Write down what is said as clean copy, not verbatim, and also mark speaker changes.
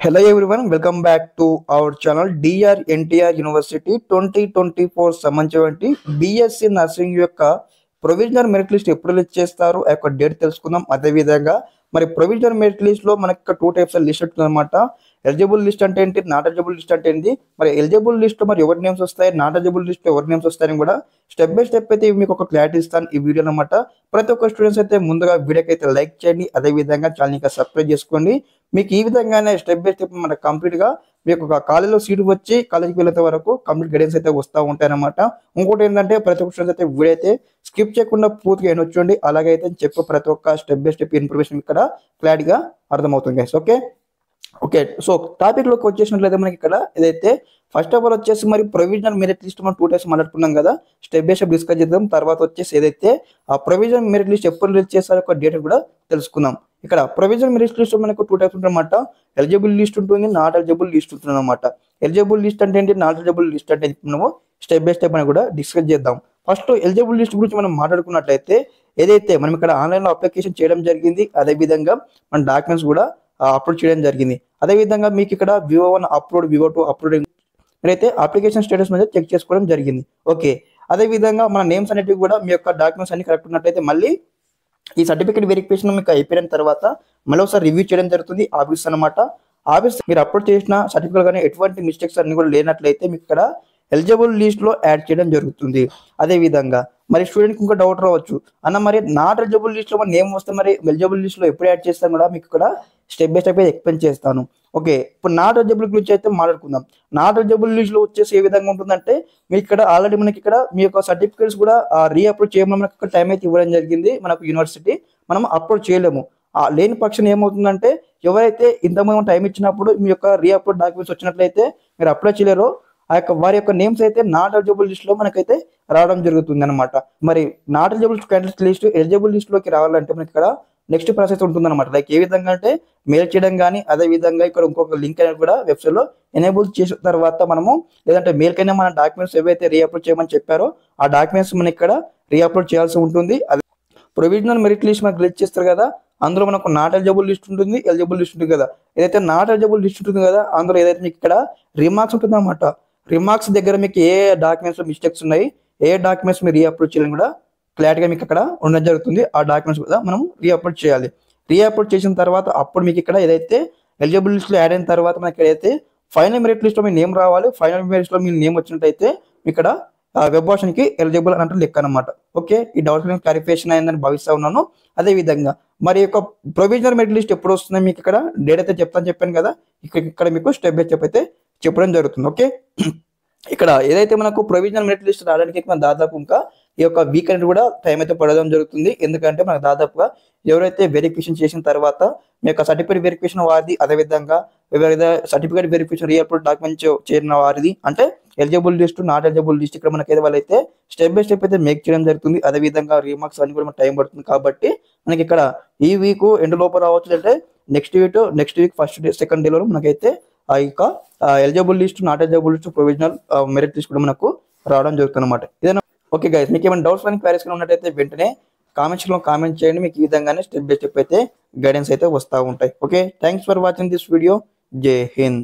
Speaker 1: Hello everyone, welcome back to our channel DR NTR University 2024 సంబంధించి BSc nursing యొక్క provisional merit list ఎప్పుడు release చేస్తారు ఆ యొక్క డేట్ తెలుసుకుందాం. అదే విధంగా మరి ప్రొవిజనల్ మెరిట్ లిస్ట్ లో మనకి టూ టైప్స్ లిస్ట్ ఉంటుందన్నమాట. ఎలిజిబుల్ లిస్ట్ అంటే ఏంటి, నాట్ ఎలిజిబుల్ లిస్ట్ అంటే ఏంటి, మరి ఎలిజిబుల్ లిస్ట్ లో మరి ఎవరి నేమ్స్ వస్తాయి, నాట్ ఎలిజిబుల్ లిస్ట్ లో ఎవరి నేమ్స్ వస్తాయని కూడా స్టెప్ బై స్టెప్ అయితే మీకు ఒక క్లారిటీ ఇస్తాను ఈ వీడియో అనమాట. ప్రతి ఒక్క స్టూడెంట్స్ అయితే ముందుగా వీడియోకి అయితే లైక్ చేయండి, అదే విధంగా ఛానల్ ఇంకా సబ్స్క్రైబ్ చేసుకోండి. మీకు ఈ విధంగానే స్టెప్ బై స్టెప్ మన కంప్లీట్ గా మీకు ఒక కాలేజీలో సీట్ వచ్చి కాలేజీకి వెళ్ళేంత వరకు కంప్లీట్ గైడెన్స్ అయితే వస్తూ ఉంటాయి అనమాట. ఇంకోటి ఏంటంటే ప్రతి ఒక్క స్టూడెంట్స్ అయితే వీడియో అయితే స్కిప్ చేయకుండా పూర్తిగా వినొచ్చండి. అలాగే అయితే చెప్పే ప్రతి ఒక్క స్టెప్ బై స్టెప్ ఇన్ఫర్మేషన్ ఇక్కడ క్లారిటీగా అర్థమవుతుంది guys. Okay okay so topic లోకి వచ్చేసినట్లయితే మనకి ఇక్కడ ఏదైతే ఫస్ట్ ఆఫ్ ఆల్ వచ్చేసి మరి ప్రొవిజనల్ మెరిట్ లిస్ట్ మనం 2 టైమ్స్ మాట్లాడుకున్నాం కదా, స్టెప్ బై స్టెప్ డిస్కస్ చేద్దాం. తర్వాత వచ్చేసి ఏదైతే ఆ ప్రొవిజనల్ మెరిట్ లిస్ట్ ఎప్పుడు రిలీజ్ చేస్తారో ఒక డేట్ కూడా తెలుసుకుందాం. ఇక్కడ ప్రొవిజనల్ మెరిట్ లిస్ట్ మనకు 2 టైప్స్ ఉంటాయన్నమాట. ఎలిజిబుల్ లిస్ట్ ఉంటుంది, నాట్ ఎలిజిబుల్ లిస్ట్ ఉంటుంది అనమాట. ఎలిజిబుల్ లిస్ట్ అంటే ఏంటి, నాట్ ఎలిజిబుల్ లిస్ట్ అంటే మనము స్టెప్ బై స్టెప్ అని కూడా డిస్కస్ చేద్దాం. ఫస్ట్ ఎలిజిబుల్ లిస్ట్ గురించి మనం మాట్లాడుకున్నట్లయితే ఏదైతే మనం ఇక్కడ ఆన్లైన్ లో అప్లికేషన్ చేయడం జరిగింది, అదే విధంగా మన డాక్యుమెంట్స్ కూడా అప్లోడ్ చేయడం జరిగింది. అదే విధంగా మీకు ఇక్కడ VO1 అప్లోడ్, VO2 అప్లోడ్ మీరైతే అప్లికేషన్ స్టేటస్ మీద చెక్ చేసుకోవడం జరిగింది. ఓకే, అదే విధంగా మన నేమ్స్ అనేటివి కూడా మీ యొక్క డాక్యుమెంట్స్ అన్ని కరెక్ట్ ఉన్నట్లయితే మళ్ళీ ఈ సర్టిఫికేట్ వెరిఫికేషన్ మీకు అయిపోయిన తర్వాత మళ్ళీ ఒకసారి రివ్యూ చేయడం జరుగుతుంది ఆఫీస్ అనమాట. ఆఫీస్ మీరు అప్లోడ్ చేసిన సర్టిఫికేట్ కానీ ఎటువంటి మిస్టేక్స్ అన్ని కూడా లేనట్లయితే మీకు ఇక్కడ ఎలిజిబుల్ లిస్ట్ లో యాడ్ చేయడం జరుగుతుంది. అదే విధంగా మరి స్టూడెంట్కి ఇంకా డౌట్ రావచ్చు, అన్న మరి నాట్ ఎలిజిబుల్ లిస్ట్ లో మన నేమ్ వస్తే మరి ఎలిజిబుల్ లిస్ట్ లో ఎప్పుడు యాడ్ చేస్తాను కూడా మీకు ఇక్కడ స్టెప్ బై స్టెప్ ఎక్స్ప్లెయిన్ చేస్తాను. ఓకే, ఇప్పుడు నాట్ ఎలిజిబుల్ గురించి అయితే మాట్లాడుకుందాం. నాట్ ఎలిజిబుల్ లిస్ట్ లో వచ్చేసి ఏ విధంగా ఉంటుందంటే మీకు ఇక్కడ ఆల్రెడీ మనకి ఇక్కడ మీ యొక్క సర్టిఫికేట్స్ కూడా రీఅప్లోడ్ చేయమని మనకు టైం అయితే ఇవ్వడం జరిగింది మనకు యూనివర్సిటీ. మనం అప్లోడ్ చేయలేము. లేని పక్షం ఏమవుతుందంటే ఎవరైతే ఇంతకుముందు టైం ఇచ్చినప్పుడు మీ యొక్క రీఅప్లోడ్ డాక్యుమెంట్స్ వచ్చినట్లయితే మీరు అప్లోడ్ చేయలేరో ఆ యొక్క వారి యొక్క నేమ్స్ అయితే నాట్ ఎలిజిబుల్ లిస్ట్ లో మనకైతే రావడం జరుగుతుంది అనమాట. మరి not eligible candidate list eligible list లోకి రావాలంటే మనకి ఇక్కడ నెక్స్ట్ ప్రాసెస్ ఉంటుంది అనమాట. లైక్ ఏ విధంగా అంటే మెయిల్ చేయడం కానీ, అదే విధంగా ఇక్కడ ఇంకొక లింక్ అనేది కూడా వెబ్సైట్ లో ఎనేబుల్ చేసిన తర్వాత మనము లేదంటే మెయిల్ కైనా మన డాక్యుమెంట్స్ ఏవైతే రీఅప్లోడ్ చేయమని చెప్పారో ఆ డాక్యుమెంట్స్ మనం ఇక్కడ రీఅప్లోడ్ చేయాల్సి ఉంటుంది. అదే ప్రొవిజనల్ మెరిట్ లిస్ట్ మనకు రిలీజ్ చేస్తారు కదా, అందులో మనకు నాట్ ఎలిజిబుల్ లిస్ట్ ఉంటుంది, ఎలిజిబుల్ లిస్ట్ ఉంటుంది కదా. ఏదైతే నాట్ ఎలిజిబుల్ లిస్ట్ ఉంటుంది కదా అందులో ఏదైతే మీకు ఇక్కడ రిమార్క్స్ ఉంటుంది అనమాట. రిమార్క్స్ దగ్గర మీకు ఏ డాక్యుమెంట్స్ మిస్టేక్స్ ఉన్నాయి, ఏ డాక్యుమెంట్స్ మీరు రీఅప్లోడ్ చేయాలని కూడా క్లారిటీగా మీకు అక్కడ ఉండడం జరుగుతుంది. ఆ డాక్యుమెంట్స్ కూడా మనం రీఅప్లోడ్ చేయాలి. రీఅప్లోడ్ చేసిన తర్వాత అప్పుడు మీకు ఇక్కడ ఏదైతే ఎలిజిబుల్ లిస్ట్ లో యాడ్ అయిన తర్వాత మనకి ఏదైతే ఫైనల్ మెరిట్ లిస్ట్ లో మీ నేమ్ రావాలి. ఫైనల్ మెరిట్ లిస్ట్ లో మీ నేమ్ వచ్చినట్టయితే ఇక్కడ వెబ్ ఆప్షన్ కి ఎలిజిబుల్ అన్నట్టు లెక్క అనమాట. ఓకే, ఈ డౌట్ క్లారిఫికేషన్ అయిందని భావిస్తా ఉన్నాను. అదే విధంగా మరి యొక్క ప్రొవిజనల్ మెరిట్ లిస్ట్ ఎప్పుడు వస్తుందో మీకు ఇక్కడ డేట్ అయితే చెప్పాను కదా, ఇక్కడ మీకు స్టెప్ బై స్టెప్ అయితే చెప్పడం జరుగుతుంది. ఓకే, ఇక్కడ ఏదైతే మనకు ప్రొవిజనల్ మెరిట్ లిస్ట్ రావడానికి మన దాదాపు ఇంకా ఈ యొక్క వీకెండ్ కూడా టైం అయితే పడడం జరుగుతుంది. ఎందుకంటే మనకు దాదాపుగా ఎవరైతే వెరిఫికేషన్ చేసిన తర్వాత మీ యొక్క సర్టిఫికేట్ వెరిఫికేషన్ వారిది, అదేవిధంగా ఎవరైతే సర్టిఫికేట్ వెరిఫికేషన్ రీఅప్లోడ్ డాక్యుమెంట్ చేరిన వారిది అంటే eligible list, not eligible list ఇక్కడ మనకి ఏదో వాళ్ళైతే స్టెప్ బై స్టెప్ అయితే మేక్ చేయడం జరుగుతుంది. అదేవిధంగా రీమార్క్స్ అన్ని కూడా మనకు టైం పడుతుంది. కాబట్టి మనకి ఇక్కడ ఈ వీక్ ఎండ్ లోపల రావచ్చు, అంటే next week first day second డేలో మనకైతే ఆ యొక్క eligible list, not eligible list, provisional merit list కూడా మనకు రావడం జరుగుతుంది అనమాట. ఇదేనా? ఓకే గైస్, మీకు ఏమైనా డౌట్స్ కానీ క్వైరీస్ కానీ ఉన్నట్టయితే వెంటనే కామెంట్స్ లో కామెంట్ చేయండి. మీకు ఈ విధంగానే స్టెప్ బై స్టెప్ అయితే గైడెన్స్ అయితే వస్తూ ఉంటాయి. Okay, thanks for watching this video. జై హింద్.